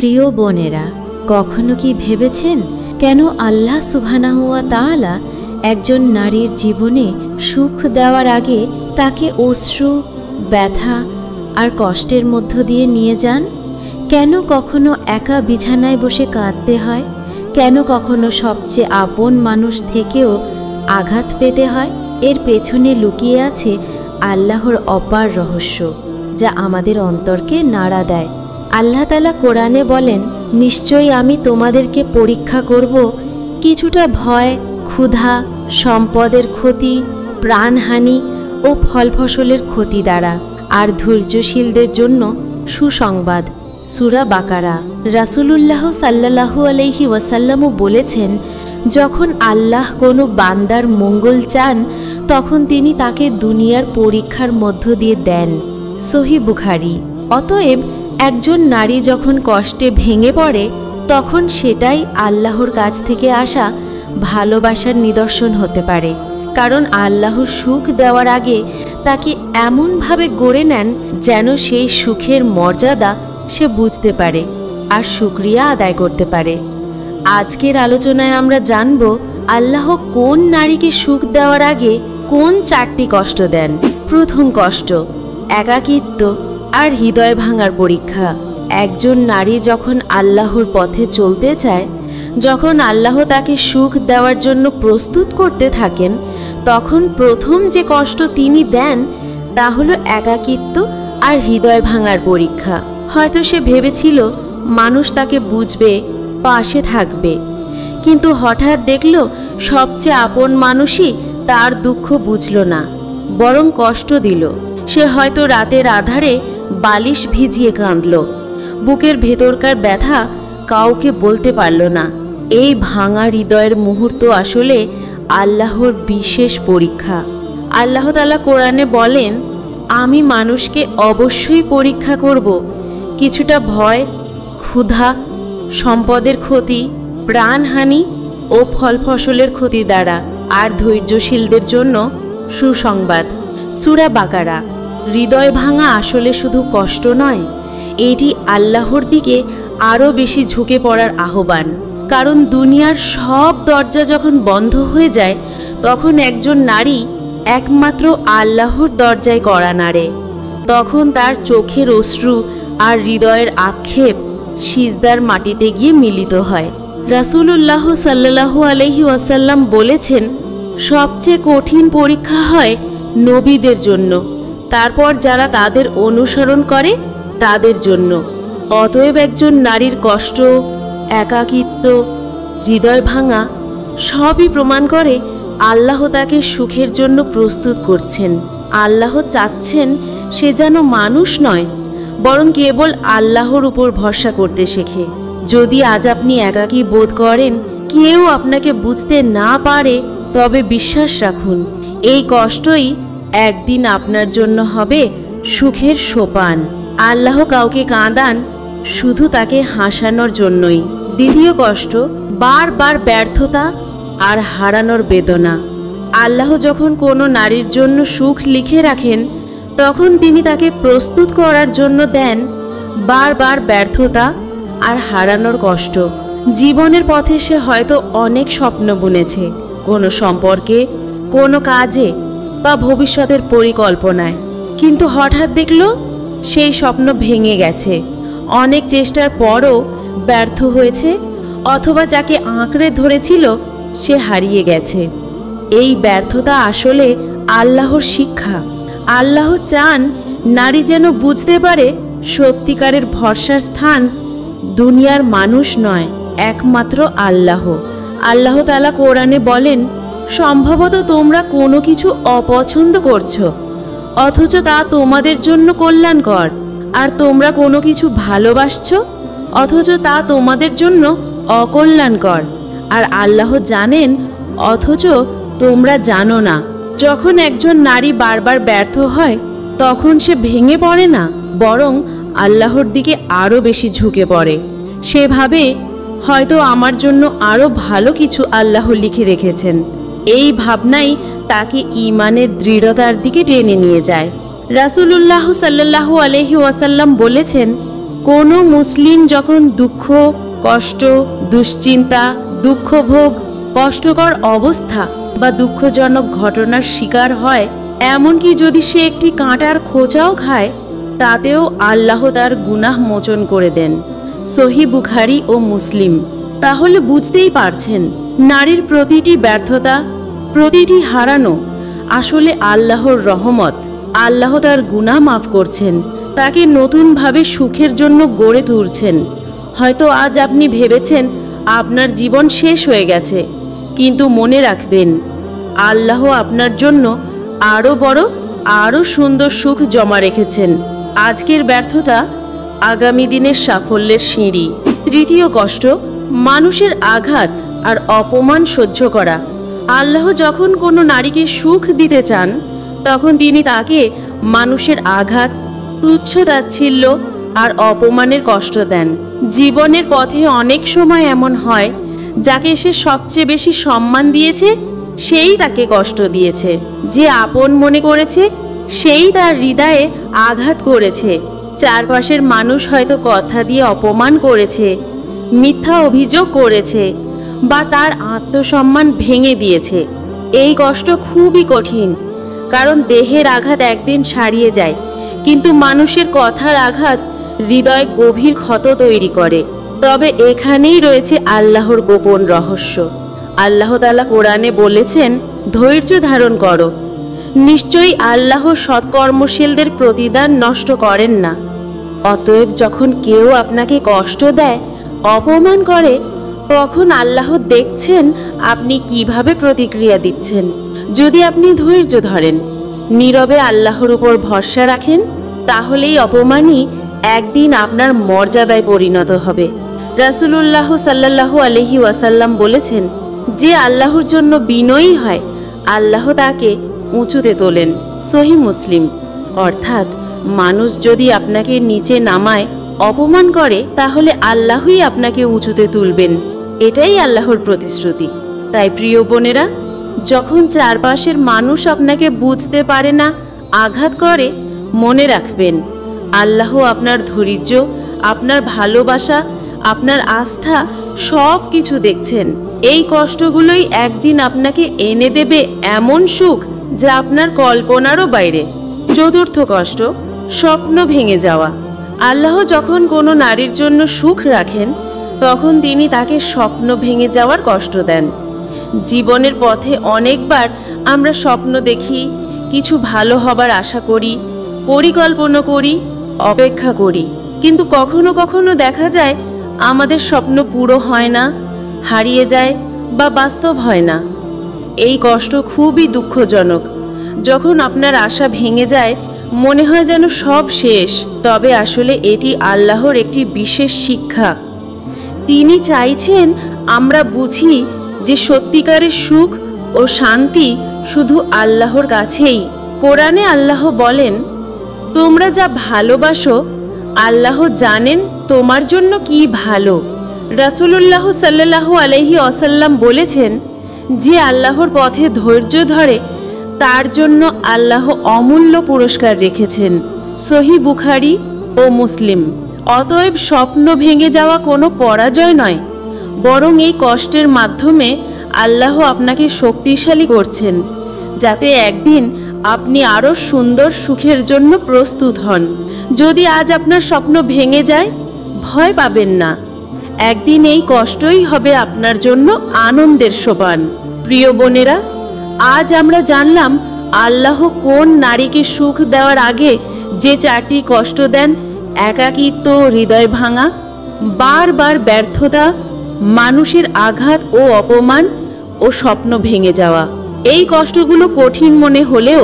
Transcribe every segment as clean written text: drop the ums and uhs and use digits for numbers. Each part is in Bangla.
প্রিয় বোনেরা, কখনো কি ভেবেছেন কেন আল্লাহ সুবহানাহু ওয়া তাআলা একজন নারীর জীবনে সুখ দেওয়ার আগে তাকে অশ্রু, ব্যথা আর কষ্টের মধ্য দিয়ে নিয়ে যান? কেন কখনো একা বিছানায় বসে কাঁদতে হয়? কেন কখনো সবচেয়ে আপন মানুষ থেকেও আঘাত পেতে হয়? এর পেছনে লুকিয়ে আছে আল্লাহর অপার রহস্য, যা আমাদের অন্তরকে নাড়া দেয়। আল্লাহ তাআলা কোরআনে বলেন, নিশ্চয়ই আমি তোমাদেরকে পরীক্ষা করব কিছুটা ভয়, ক্ষুধা, সম্পদের ক্ষতি, প্রাণহানি ও ফল ফসলের ক্ষতি দ্বারা, আর ধৈর্যশীলদের জন্য সুসংবাদ। সূরা বাকারা। রাসূলুল্লাহ সাল্লাল্লাহু আলাইহি ওয়াসাল্লামও বলেছেন, যখন আল্লাহ কোনো বান্দার মঙ্গল চান তখন তিনি তাকে দুনিয়ার পরীক্ষার মধ্য দিয়ে দেন। সহিহ বুখারী। অতএব একজন নারী যখন কষ্টে ভেঙে পড়ে তখন সেটাই আল্লাহর কাছ থেকে আসা ভালোবাসার নিদর্শন হতে পারে, কারণ আল্লাহ সুখ দেওয়ার আগে তাকে এমনভাবে গড়ে নেন যেন সেই সুখের মর্যাদা সে বুঝতে পারে আর শুকরিয়া আদায় করতে পারে। আজকের আলোচনায় আমরা জানব আল্লাহ কোন নারীকে সুখ দেওয়ার আগে কোন 4টি কষ্ট দেন। প্রথম কষ্ট, একাকিত্ব আর হৃদয় ভাঙার পরীক্ষা। একজন নারী যখন আল্লাহর পথে চলতে চায়, যখন আল্লাহ তাকে সুখ দেওয়ার জন্য প্রস্তুত করতে থাকেন, তখন প্রথম যে কষ্ট তিনি দেন তা হলো একাকিত্ব আর হৃদয় ভাঙার পরীক্ষা। হয়তো সে ভেবেছিল মানুষ তাকে বুঝবে, পাশে থাকবে, কিন্তু হঠাৎ দেখল সবচেয়ে আপন মানুষই তার দুঃখ বুঝল না, বরং কষ্ট দিল। সে হয়তো রাতের আধারে বালিশ ভিজিয়ে কাঁদল, বুকের ভেতরকার ব্যথা কাউকে বলতে পারল না। এই ভাঙা হৃদয়ের মুহূর্ত আসলে আল্লাহর বিশেষ পরীক্ষা। আল্লাহ তাআলা কোরআনে বলেন, আমি মানুষকে অবশ্যই পরীক্ষা করব কিছুটা ভয়, ক্ষুধা, সম্পদের ক্ষতি, প্রাণহানি ও ফল ফসলের ক্ষতি দ্বারা, আর ধৈর্যশীলদের জন্য সুসংবাদ। সূরা বাকারা। হৃদয় ভাঙা আসলে শুধু কষ্ট নয়, এটি আল্লাহর দিকে আরও বেশি ঝুঁকে পড়ার আহ্বান। কারণ দুনিয়ার সব দরজা যখন বন্ধ হয়ে যায় তখন একজন নারী একমাত্র আল্লাহর দরজায় কড়া নাড়ে। তখন তার চোখের অশ্রু আর হৃদয়ের আক্ষেপ সিজদার মাটিতে গিয়ে মিলিত হয়। রাসূলুল্লাহ সাল্লাল্লাহু আলাইহি ওয়াসাল্লাম বলেছেন, সবচেয়ে কঠিন পরীক্ষা হয় নবীদের জন্য, তারপর যারা তাদের অনুসরণ করে তাদের জন্য। অতএব একজন নারীর কষ্ট, একাকিত্ব, হৃদয় ভাঙা সবই প্রমাণ করে আল্লাহ তাকে সুখের জন্য প্রস্তুত করছেন। আল্লাহ চাচ্ছেন সে যেন মানুষ নয়, বরং কেবল আল্লাহর উপর ভরসা করতে শেখে। যদি আজ আপনি একাকী বোধ করেন, কেউ আপনাকে বুঝতে না পারে, তবে বিশ্বাস রাখুন এই কষ্টই একদিন আপনার জন্য হবে সুখের সোপান। আল্লাহ কাউকে কাঁদান শুধু তাকে হাসানোর জন্যই। দ্বিতীয় কষ্ট, বারবার ব্যর্থতা আর হারানোর বেদনা। আল্লাহ যখন কোনো নারীর জন্য সুখ লিখে রাখেন তখন তিনি তাকে প্রস্তুত করার জন্য দেন বারবার ব্যর্থতা আর হারানোর কষ্ট। জীবনের পথে সে হয়তো অনেক স্বপ্ন বুনেছে, কোনো সম্পর্কে, কোনো কাজে বা ভবিষ্যতের পরিকল্পনায়, কিন্তু হঠাৎ দেখল সেই স্বপ্ন ভেঙে গেছে। অনেক চেষ্টার পরও ব্যর্থ হয়েছে, অথবা যাকে আঁকড়ে ধরেছিল সে হারিয়ে গেছে। এই ব্যর্থতা আসলে আল্লাহর শিক্ষা। আল্লাহ চান নারী যেন বুঝতে পারে সত্যিকারের ভরসার স্থান দুনিয়ার মানুষ নয়, একমাত্র আল্লাহ। আল্লাহ তাআলা কোরআনে বলেন, সম্ভবত তোমরা কোনো কিছু অপছন্দ করছো, অথচ তা তোমাদের জন্য কল্যাণকর, আর তোমরা কোনো কিছু ভালোবাসছো, অথচ তা তোমাদের জন্য অকল্যাণকর, আর আল্লাহ জানেন অথচ তোমরা জানো না। যখন একজন নারী বারবার ব্যর্থ হয় তখন সে ভেঙে পড়ে না, বরং আল্লাহর দিকে আরও বেশি ঝুঁকে পড়ে। সে ভাবে হয়তো আমার জন্য আরও ভালো কিছু আল্লাহ লিখে রেখেছেন। এই ভাবনাই তাকে ঈমানের দৃঢ়তার দিকে টেনে নিয়ে যায়। রাসূলুল্লাহ সাল্লাল্লাহু আলাইহি ওয়াসাল্লাম বলেছেন, কোনো মুসলিম যখন দুঃখ, কষ্ট, দুশ্চিন্তা, দুঃখভোগ, কষ্টকর অবস্থা বা দুঃখজনক ঘটনার শিকার হয়, এমনকি যদি সে একটি কাঁটার খোঁচাও খায়, তাতেও আল্লাহ তার গুনাহ মোচন করে দেন। সহিহ বুখারী ও মুসলিম। তাহলে বুঝতেই পারছেন, নারীর প্রতিটি ব্যর্থতা, প্রতিটি হারানো আসলে আল্লাহর রহমত। আল্লাহ তার গুনাহ মাফ করছেন, তাকে নতুনভাবে সুখের জন্য গড়ে তুলছেন। হয়তো আজ আপনি ভেবেছেন আপনার জীবন শেষ হয়ে গেছে, কিন্তু মনে রাখবেন, আল্লাহ আপনার জন্য আরও বড়, আরও সুন্দর সুখ জমা রেখেছেন। আজকের ব্যর্থতা আগামী দিনের সাফল্যের সিঁড়ি। তৃতীয় কষ্ট, মানুষের আঘাত আর অপমান সহ্য করা। আল্লাহ যখন কোনো নারীকে সুখ দিতে চান, তখন তিনি তাকে মানুষের আঘাত, তুচ্ছ-তাচ্ছিল্য আর অপমানের কষ্ট দেন। জীবনের পথে অনেক সময় এমন হয়, যাকে সে সবচেয়ে বেশি সম্মান দিয়েছে সেই তাকে কষ্ট দিয়েছে। যে আপন মনে করেছে সেই তার হৃদয়ে আঘাত করেছে। চারপাশের মানুষ হয়তো কথা দিয়ে অপমান করেছে, মিথ্যা অভিযোগ করেছে বা তার আত্মসম্মান ভেঙে দিয়েছে। এই কষ্ট খুবই কঠিন, কারণ দেহের আঘাত একদিন সারিয়ে যায়, কিন্তু মানুষের কথার আঘাত হৃদয়ে গভীর ক্ষত তৈরি করে। তবে এখানেই রয়েছে আল্লাহর গোপন রহস্য। আল্লাহ তাআলা কোরআনে বলেছেন, ধৈর্য ধারণ করো, নিশ্চয়ই আল্লাহ সৎকর্মশীলদের প্রতিদান নষ্ট করেন না। অতএব যখন কেউ আপনাকে কষ্ট দেয়, অপমান করে, তখন আল্লাহ দেখছেন আপনি কিভাবে প্রতিক্রিয়া দিচ্ছেন। যদি আপনি ধৈর্য ধরেন, নীরবে আল্লাহর উপর ভরসা রাখেন, তাহলেই অপমানই একদিন আপনার মর্যাদায় পরিণত হবে। রাসূলুল্লাহ সাল্লাল্লাহু আলাইহি ওয়াসাল্লাম বলেছেন, যে আল্লাহর জন্য বিনয়ী হয়, আল্লাহ তাকে উঁচুতে তোলেন। সহিহ মুসলিম। অর্থাৎ মানুষ যদি আপনাকে নিচে নামায়, অপমান করে, তাহলে আল্লাহই আপনাকে উঁচুতে তুলবেন। এটাই আল্লাহর প্রতিশ্রুতি। তাই প্রিয় বোনেরা, যখন চারপাশের মানুষ আপনাকে বুঝতে পারে না, আঘাত করে, মনে রাখবেন, আল্লাহ আপনার ধৈর্য, আপনার ভালোবাসা, আপনার আস্থা সব কিছু দেখছেন। এই কষ্টগুলোই একদিন আপনাকে এনে দেবে এমন সুখ যা আপনার কল্পনারও বাইরে। চতুর্থ কষ্ট, স্বপ্ন ভেঙে যাওয়া। আল্লাহ যখন কোনো নারীর জন্য সুখ রাখেন, তখন তিনি তাকে স্বপ্ন ভেঙে যাওয়ার কষ্ট দেন। জীবনের পথে অনেকবার আমরা স্বপ্ন দেখি, কিছু ভালো হবার আশা করি, পরিকল্পনা করি, অপেক্ষা করি, কিন্তু কখনো কখনো দেখা যায় আমাদের স্বপ্ন পুরো হয় না, হারিয়ে যায় বা বাস্তব হয় না। এই কষ্ট খুবই দুঃখজনক। যখন আপনার আশা ভেঙে যায়, মনে হয় যেন সব শেষ। তবে আসলে এটি আল্লাহর একটি বিশেষ শিক্ষা। তিনি চাইছেন আমরা বুঝি যে সত্যিকারের সুখ ও শান্তি শুধু আল্লাহর কাছেই। কোরআনে আল্লাহ বলেন, তোমরা যা ভালোবাসো আল্লাহ জানেন তোমার জন্য কি ভালো। রাসূলুল্লাহ সাল্লাল্লাহু আলাইহি ওয়াসাল্লাম বলেছেন, যে আল্লাহর পথে ধৈর্য ধরে তার জন্য আল্লাহ অমূল্য পুরস্কার রেখেছেন। সহিহ বুখারী ও মুসলিম। অতএব স্বপ্ন ভেঙে যাওয়া কোনো পরাজয় নয়, বরং এই কষ্টের মাধ্যমে আল্লাহ আপনাকে শক্তিশালী করছেন, যাতে একদিন আপনি আরও সুন্দর সুখের জন্য প্রস্তুত হন। যদি আজ আপনার স্বপ্ন ভেঙে যায়, ভয় পাবেন না। একদিন এই কষ্টই হবে আপনার জন্য আনন্দের সোপান। প্রিয় বোনেরা, আজ আমরা জানলাম আল্লাহ কোন নারীকে সুখ দেওয়ার আগে যে চারটি কষ্ট দেন: একাকিত্ব, হৃদয় ভাঙা, বারবার ব্যর্থতা, মানুষের আঘাত ও অপমান ও স্বপ্ন ভেঙে যাওয়া। এই কষ্টগুলো কঠিন মনে হলেও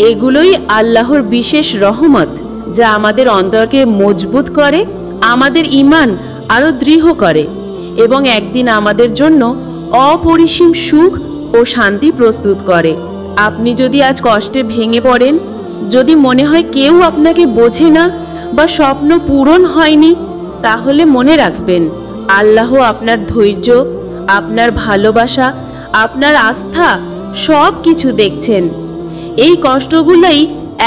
এগুলোই আল্লাহর বিশেষ রহমত, যা আমাদের অন্তরকে মজবুত করে, আমাদের ঈমান আরও দৃঢ় করে এবং একদিন আমাদের জন্য অপরিসীম সুখ ও শান্তি প্রস্তুত করে। আপনি যদি আজ কষ্টে ভেঙে পড়েন, যদি মনে হয় কেউ আপনাকে বোঝে না বা স্বপ্ন পূরণ হয়নি, তাহলে মনে রাখবেন, আল্লাহ আপনার ধৈর্য, আপনার ভালোবাসা, আপনার আস্থা সব কিছু দেখছেন। এই কষ্টগুলোই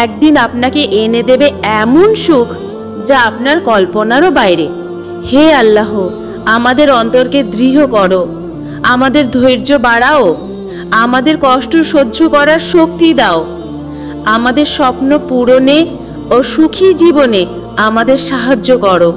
একদিন আপনাকে এনে দেবে এমন সুখ যা আপনার কল্পনারও বাইরে। হে আল্লাহ, আমাদের অন্তরকে দৃঢ় করো, আমাদের ধৈর্য বাড়াও, আমাদের কষ্ট সহ্য করার শক্তি দাও, আমাদের স্বপ্ন পূরণে ও সুখী জীবনে আমাদের সাহায্য করো।